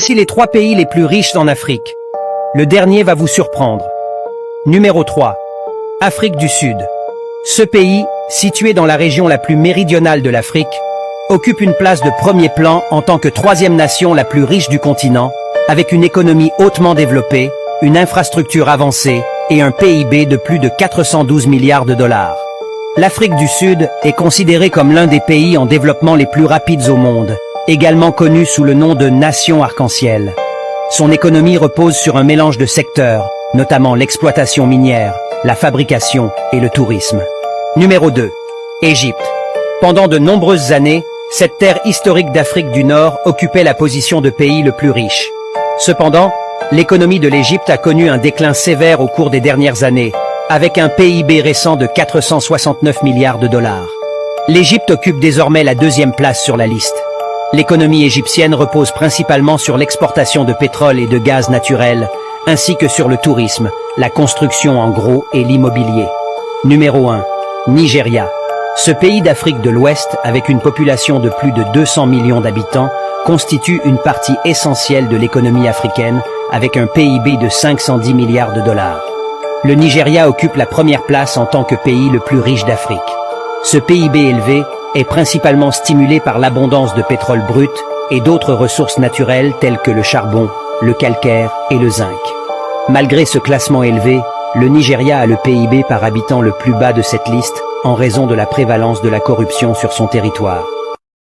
Voici les 3 pays les plus riches en Afrique. Le dernier va vous surprendre. Numéro 3. Afrique du Sud. Ce pays, situé dans la région la plus méridionale de l'Afrique, occupe une place de premier plan en tant que 3e nation la plus riche du continent, avec une économie hautement développée, une infrastructure avancée et un PIB de plus de 412 milliards de dollars. L'Afrique du Sud est considérée comme l'un des pays en développement les plus rapides au monde, également connu sous le nom de nation arc-en-ciel. Son économie repose sur un mélange de secteurs, notamment l'exploitation minière, la fabrication et le tourisme. Numéro 2. Égypte. Pendant de nombreuses années, cette terre historique d'Afrique du Nord occupait la position de pays le plus riche. Cependant, l'économie de l'Égypte a connu un déclin sévère au cours des dernières années, avec un PIB récent de 469 milliards de dollars. L'Égypte occupe désormais la 2e place sur la liste. L'économie égyptienne repose principalement sur l'exportation de pétrole et de gaz naturel, ainsi que sur le tourisme, la construction en gros et l'immobilier. Numéro 1. Nigeria. Ce pays d'Afrique de l'Ouest, avec une population de plus de 200 millions d'habitants, constitue une partie essentielle de l'économie africaine, avec un PIB de 510 milliards de dollars. Le Nigeria occupe la 1re place en tant que pays le plus riche d'Afrique. Ce PIB élevé est principalement stimulé par l'abondance de pétrole brut et d'autres ressources naturelles telles que le charbon, le calcaire et le zinc. Malgré ce classement élevé, le Nigeria a le PIB par habitant le plus bas de cette liste en raison de la prévalence de la corruption sur son territoire.